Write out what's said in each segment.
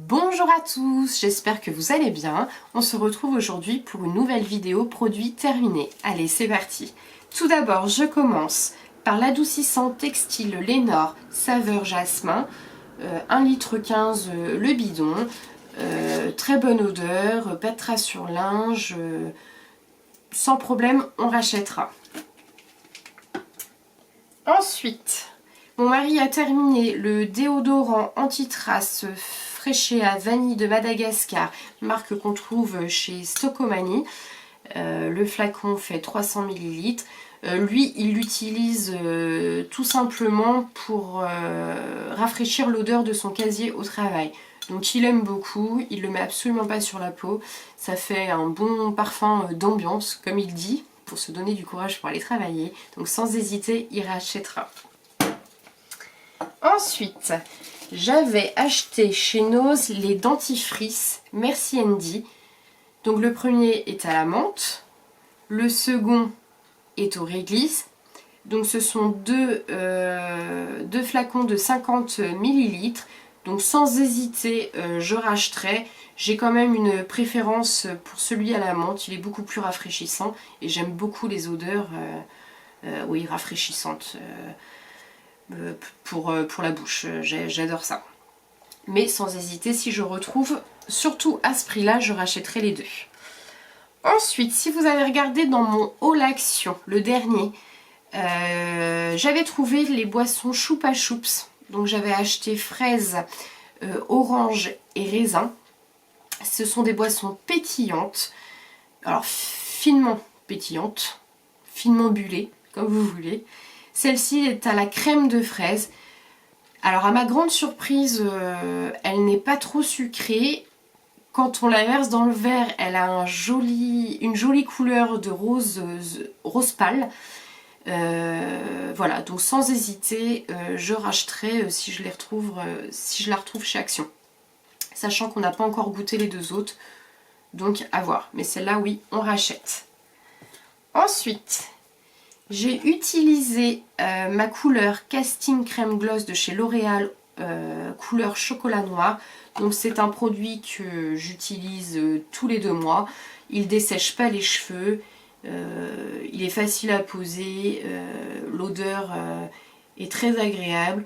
Bonjour à tous, j'espère que vous allez bien. On se retrouve aujourd'hui pour une nouvelle vidéo produit terminé. Allez, c'est parti. Tout d'abord, je commence par l'adoucissant textile Lénore saveur jasmin, 1,15 L le bidon, très bonne odeur, pas de traces sur linge, sans problème, on rachètera. Ensuite, mon mari a terminé le déodorant anti-trace Freshéa Vanille de Madagascar, marque qu'on trouve chez Stocomanie. Le flacon fait 300 ml. Lui, il l'utilise tout simplement pour rafraîchir l'odeur de son casier au travail. Donc il aime beaucoup, il le met absolument pas sur la peau. Ça fait un bon parfum d'ambiance, comme il dit, pour se donner du courage pour aller travailler. Donc sans hésiter, il rachètera. Ensuite, j'avais acheté chez Nose les dentifrices Merci Andy. Donc le premier est à la menthe, le second est au réglisse. Donc ce sont deux flacons de 50 ml. Donc sans hésiter, je racheterai. J'ai quand même une préférence pour celui à la menthe. Il est beaucoup plus rafraîchissant et j'aime beaucoup les odeurs rafraîchissantes pour la bouche. J'adore ça. Mais sans hésiter, si je retrouve, surtout à ce prix-là, je rachèterai les deux. Ensuite, si vous avez regardé dans mon haul action, le dernier, j'avais trouvé les boissons Choupa Choups. Donc j'avais acheté fraises, orange et raisin. Ce sont des boissons pétillantes. Alors finement pétillantes, finement bullées, comme vous voulez. Celle-ci est à la crème de fraise. Alors à ma grande surprise, elle n'est pas trop sucrée. Quand on la verse dans le verre, elle a une jolie couleur de rose pâle. Voilà, donc sans hésiter, je rachèterai si je la retrouve chez Action. Sachant qu'on n'a pas encore goûté les deux autres, donc à voir. Mais celle-là, oui, on rachète. Ensuite, j'ai utilisé ma couleur Casting Crème Gloss de chez L'Oréal, couleur chocolat noir. Donc c'est un produit que j'utilise tous les 2 mois. Il dessèche pas les cheveux, il est facile à poser, l'odeur est très agréable.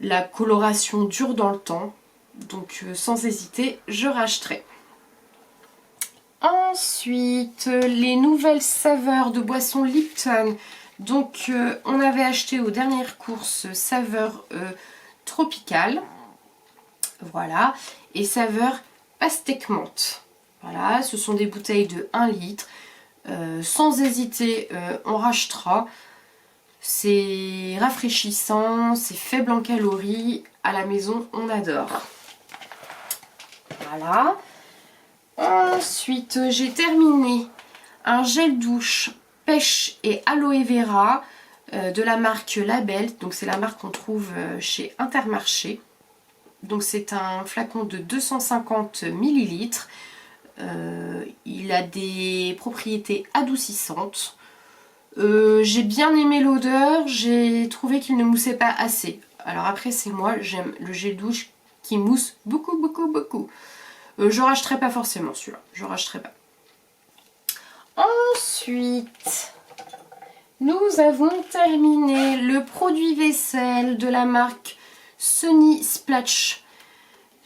La coloration dure dans le temps, donc sans hésiter, je rachèterai. Ensuite, les nouvelles saveurs de boissons Lipton. Donc, on avait acheté aux dernières courses saveur tropicale. Voilà. Et saveur pastèque menthe. Voilà, ce sont des bouteilles de 1 litre. Sans hésiter, on rachètera. C'est rafraîchissant, c'est faible en calories. À la maison, on adore. Voilà. Ensuite, j'ai terminé un gel douche pêche et aloe vera de la marque Label. Donc c'est la marque qu'on trouve chez Intermarché. Donc c'est un flacon de 250 ml. Il a des propriétés adoucissantes. J'ai bien aimé l'odeur, j'ai trouvé qu'il ne moussait pas assez. Alors après c'est moi, j'aime le gel douche qui mousse beaucoup. Je rachèterai pas forcément celui-là, je rachèterai pas. Ensuite, nous avons terminé le produit vaisselle de la marque Sunny Splash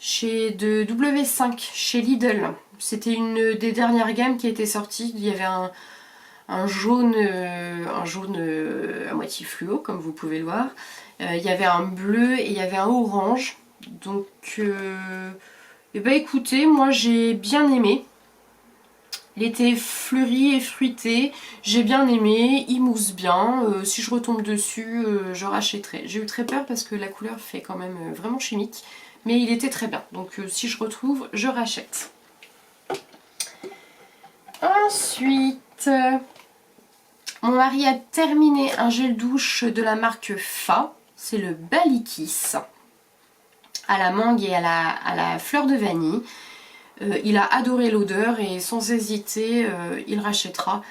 de W5 chez Lidl. C'était une des dernières gammes qui était sortie. Il y avait un jaune à moitié fluo, comme vous pouvez le voir. Il y avait un bleu et il y avait un orange. Donc, et bah écoutez, moi j'ai bien aimé. Il était fleuri et fruité, j'ai bien aimé, il mousse bien. Si je retombe dessus, je rachèterai. J'ai eu très peur parce que la couleur fait quand même vraiment chimique, mais il était très bien. Donc si je retrouve, je rachète. Ensuite, mon mari a terminé un gel douche de la marque Fa. C'est le Balikis, à la mangue et à la fleur de vanille. Il a adoré l'odeur et sans hésiter, il rachètera.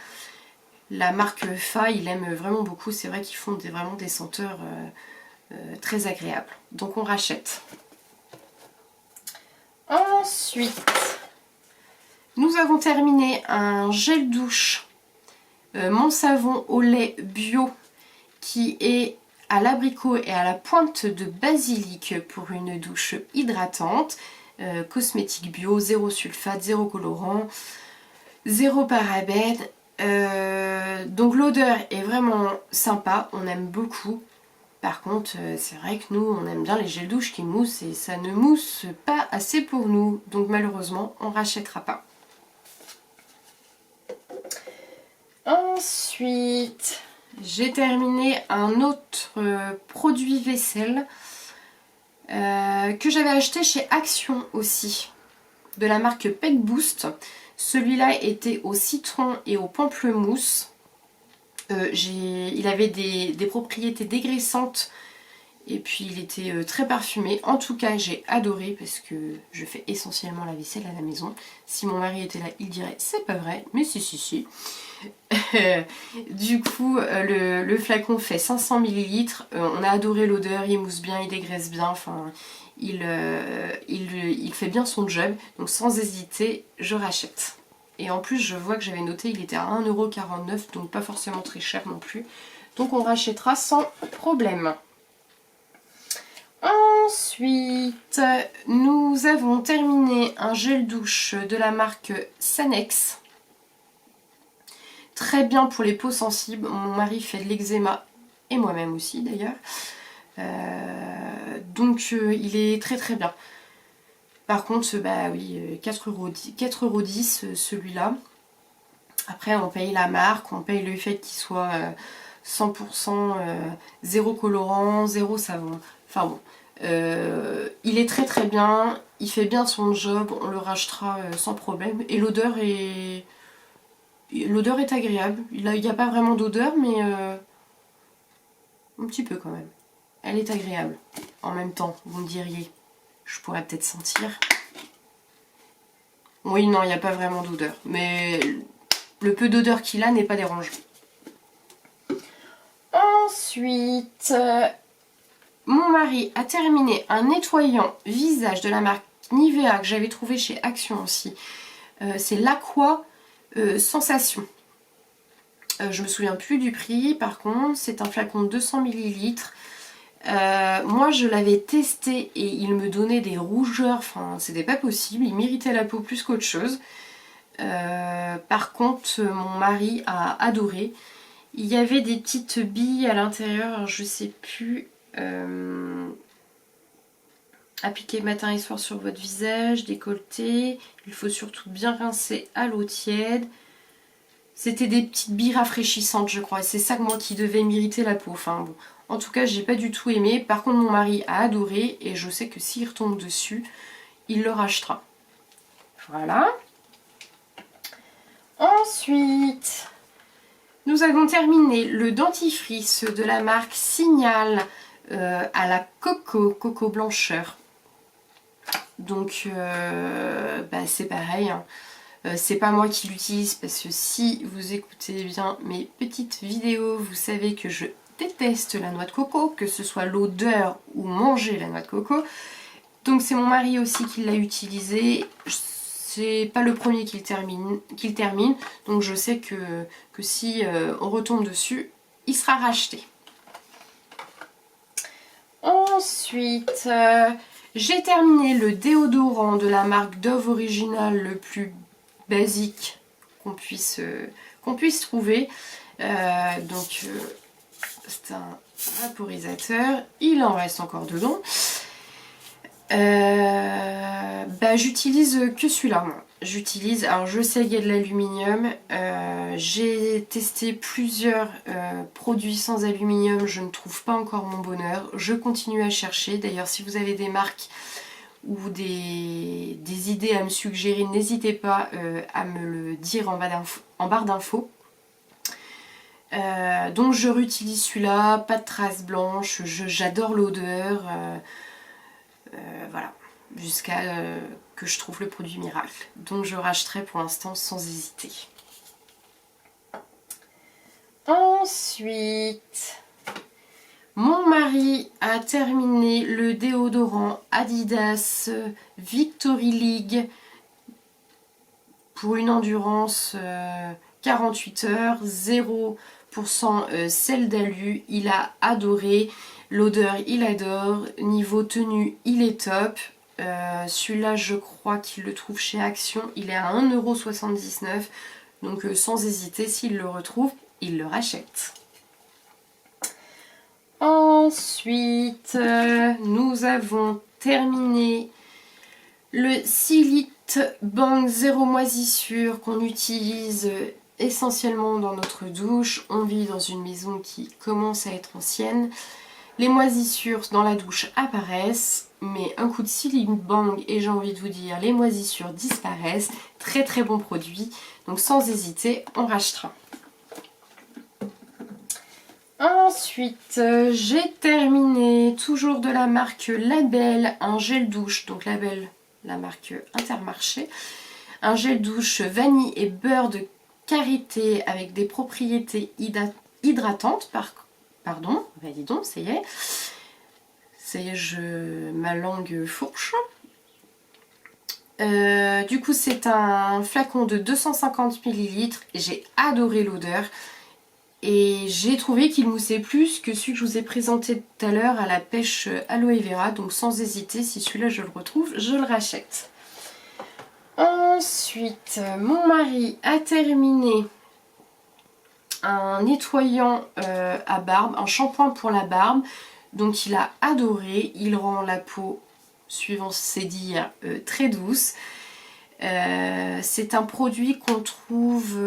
La marque Fa, il aime vraiment beaucoup. C'est vrai qu'ils font vraiment des senteurs très agréables. Donc on rachète. Ensuite, nous avons terminé un gel douche Mon Savon au lait bio qui est à l'abricot et à la pointe de basilic pour une douche hydratante. Cosmétique bio, zéro sulfate, zéro colorant, zéro parabène. Donc l'odeur est vraiment sympa, on aime beaucoup. Par contre, c'est vrai que nous, on aime bien les gels douche qui moussent et ça ne mousse pas assez pour nous. Donc malheureusement, on ne rachètera pas. Ensuite, j'ai terminé un autre produit vaisselle que j'avais acheté chez Action aussi, de la marque Pet Boost. Celui-là était au citron et au pamplemousse. Il avait des propriétés dégraissantes et puis il était très parfumé. En tout cas, j'ai adoré parce que je fais essentiellement la vaisselle à la maison. Si mon mari était là, il dirait c'est pas vrai, mais si. Du coup, le flacon fait 500 ml. On a adoré l'odeur, il mousse bien, il dégraisse bien. Enfin, il fait bien son job. Donc sans hésiter, je rachète. Et en plus, je vois que j'avais noté, il était à 1,49 €, donc pas forcément très cher non plus. Donc on rachètera sans problème. Ensuite, nous avons terminé un gel douche de la marque Sanex. Très bien pour les peaux sensibles. Mon mari fait de l'eczéma et moi-même aussi d'ailleurs. Donc il est très très bien. Par contre, bah oui, 4,10 € celui-là. Après, on paye la marque, on paye le fait qu'il soit 100% zéro colorant, zéro savon. Enfin bon, il est très très bien, il fait bien son job, on le rachètera sans problème. Et l'odeur est agréable. Il n'y a pas vraiment d'odeur, mais un petit peu quand même. Elle est agréable. En même temps, vous me diriez, je pourrais peut-être sentir. Oui, non, il n'y a pas vraiment d'odeur. Mais le peu d'odeur qu'il a n'est pas dérangeant. Ensuite, mon mari a terminé un nettoyant visage de la marque Nivea que j'avais trouvé chez Action aussi. C'est l'Aqua Sensation. Je me souviens plus du prix, par contre, c'est un flacon de 200 ml. Moi je l'avais testé et il me donnait des rougeurs, enfin c'était pas possible, il m'irritait la peau plus qu'autre chose. Par contre mon mari a adoré. Il y avait des petites billes à l'intérieur, je sais plus. Appliquer matin et soir sur votre visage, décolleté. Il faut surtout bien rincer à l'eau tiède. C'était des petites billes rafraîchissantes, je crois. Et c'est ça, moi, qui devait m'irriter la peau. Enfin bon, en tout cas, j'ai pas du tout aimé. Par contre, mon mari a adoré. Et je sais que s'il retombe dessus, il le rachètera. Voilà. Ensuite, nous avons terminé le dentifrice de la marque Signal à la coco blancheur. Donc, c'est pareil. Hein. C'est pas moi qui l'utilise parce que si vous écoutez bien mes petites vidéos, vous savez que je déteste la noix de coco, que ce soit l'odeur ou manger la noix de coco. Donc c'est mon mari aussi qui l'a utilisé. C'est pas le premier qu'il termine. Donc je sais que si on retombe dessus, il sera racheté. Ensuite, j'ai terminé le déodorant de la marque Dove Original le plus basique qu'on puisse trouver. Donc c'est un vaporisateur, il en reste encore dedans. J'utilise que celui-là. J'utilise, alors je sais qu'il y a de l'aluminium, j'ai testé plusieurs produits sans aluminium, je ne trouve pas encore mon bonheur, je continue à chercher. D'ailleurs si vous avez des marques ou des idées à me suggérer, n'hésitez pas à me le dire en barre d'infos. Donc je réutilise celui-là, pas de traces blanches, j'adore l'odeur, voilà, jusqu'à que je trouve le produit miracle. Donc je rachèterai pour l'instant sans hésiter. Ensuite, Mon mari a terminé le déodorant Adidas Victory League pour une endurance 48 heures, 0% sel d'alu. Il a adoré. L'odeur, il adore. Niveau tenue, il est top. Celui-là, je crois qu'il le trouve chez Action. Il est à 1,79 €. Donc sans hésiter, s'il le retrouve, il le rachète. Ensuite, nous avons terminé le Silite Bang Zéro Moisissure qu'on utilise essentiellement dans notre douche. On vit dans une maison qui commence à être ancienne. Les moisissures dans la douche apparaissent, mais un coup de Silite Bang et j'ai envie de vous dire, les moisissures disparaissent. Très très bon produit, donc sans hésiter, on rachètera. Ensuite, j'ai terminé, toujours de la marque Label, un gel douche, donc Label, la marque Intermarché, un gel douche vanille et beurre de karité avec des propriétés hydratantes, pardon, bah dis donc, ça y est, ma langue fourche. Du coup, c'est un flacon de 250 ml, j'ai adoré l'odeur. Et j'ai trouvé qu'il moussait plus que celui que je vous ai présenté tout à l'heure à la pêche aloe vera. Donc sans hésiter, si celui-là je le retrouve, je le rachète. Ensuite, mon mari a terminé un nettoyant à barbe, un shampoing pour la barbe. Donc il a adoré, il rend la peau, suivant ses dires, très douce. C'est un produit qu'on trouve...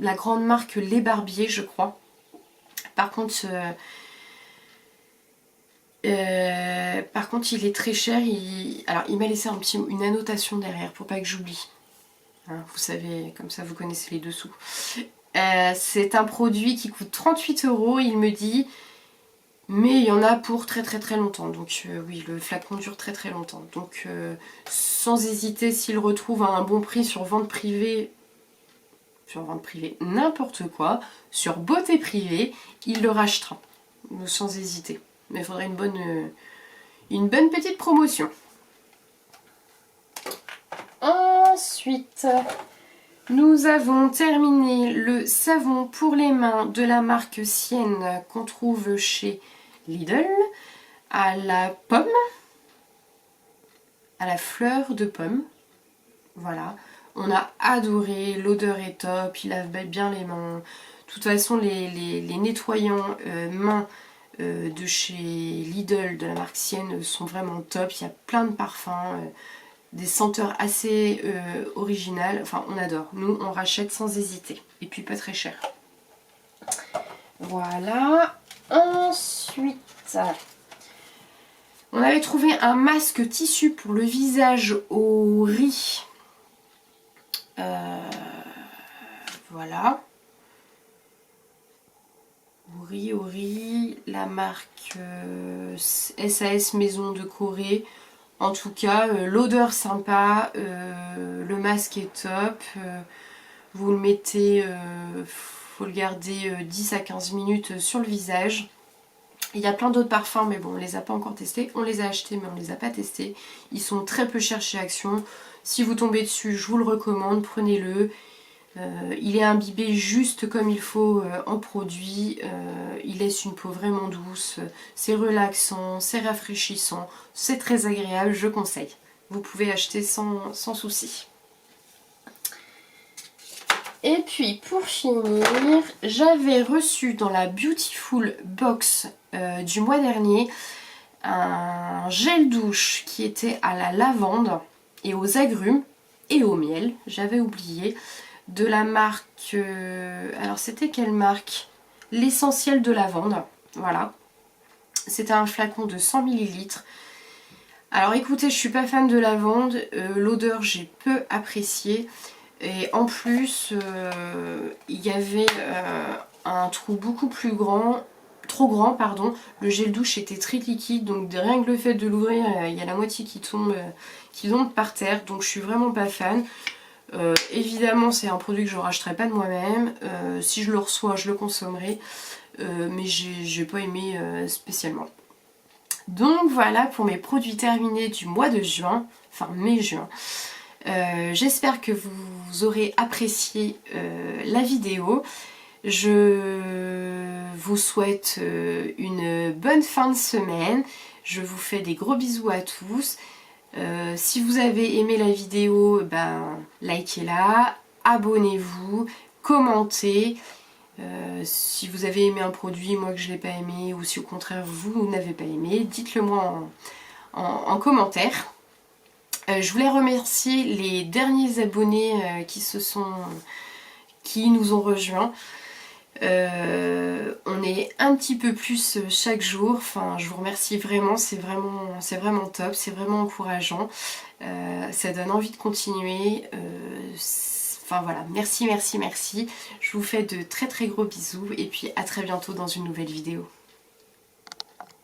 la grande marque Les Barbiers, je crois. Par contre, il est très cher. Alors, il m'a laissé une annotation derrière pour pas que j'oublie. Hein, vous savez, comme ça vous connaissez les dessous. C'est un produit qui coûte 38 €, il me dit. Mais il y en a pour très très très longtemps. Donc oui, le flacon dure très très longtemps. Donc sans hésiter, s'il retrouve à un bon prix sur vente privée, n'importe quoi, sur beauté privée, il le rachètera, sans hésiter. Mais il faudrait une bonne petite promotion. Ensuite, nous avons terminé le savon pour les mains de la marque Sienne qu'on trouve chez Lidl, à la pomme, à la fleur de pomme, voilà. On a adoré, l'odeur est top, il lave bien les mains. De toute façon, les nettoyants mains de chez Lidl, de la marque Sienne, sont vraiment top. Il y a plein de parfums, des senteurs assez originales. Enfin, on adore. Nous, on rachète sans hésiter. Et puis, pas très cher. Voilà. Ensuite, on avait trouvé un masque tissu pour le visage au riz. Voilà. Au riz, la marque SAS Maison de Corée. En tout cas, l'odeur sympa, le masque est top. Vous le mettez, faut le garder 10 à 15 minutes sur le visage. Il y a plein d'autres parfums, mais bon, on ne les a pas encore testés. On les a achetés, mais on ne les a pas testés. Ils sont très peu chers chez Action. Si vous tombez dessus, je vous le recommande, prenez-le. Il est imbibé juste comme il faut en produit. Il laisse une peau vraiment douce. C'est relaxant, c'est rafraîchissant. C'est très agréable, je conseille. Vous pouvez acheter sans souci. Et puis pour finir, j'avais reçu dans la Beautiful Box du mois dernier un gel douche qui était à la lavande et aux agrumes et au miel, j'avais oublié, de la marque, alors c'était quelle marque? L'essentiel de lavande, voilà. C'était un flacon de 100 ml. Alors écoutez, je suis pas fan de lavande, l'odeur j'ai peu apprécié. Et en plus, il y avait un trou beaucoup plus grand, trop grand, pardon. Le gel douche était très liquide, donc rien que le fait de l'ouvrir, il y a la moitié qui tombe par terre. Donc je suis vraiment pas fan. Évidemment, c'est un produit que je ne rachèterai pas de moi-même. Si je le reçois, je le consommerai. mais j'ai pas aimé spécialement. Donc voilà pour mes produits terminés du mois de juin, enfin mai-juin. J'espère que vous aurez apprécié la vidéo. Je vous souhaite une bonne fin de semaine. Je vous fais des gros bisous à tous. Si vous avez aimé la vidéo, ben, likez-la, abonnez-vous, commentez. Si vous avez aimé un produit, moi que je ne l'ai pas aimé, ou si au contraire vous n'avez pas aimé, dites-le moi en commentaire. Je voulais remercier les derniers abonnés qui nous ont rejoints. On est un petit peu plus chaque jour, enfin je vous remercie vraiment, c'est vraiment top, c'est vraiment encourageant, ça donne envie de continuer, enfin voilà, merci, je vous fais de très gros bisous et puis à très bientôt dans une nouvelle vidéo.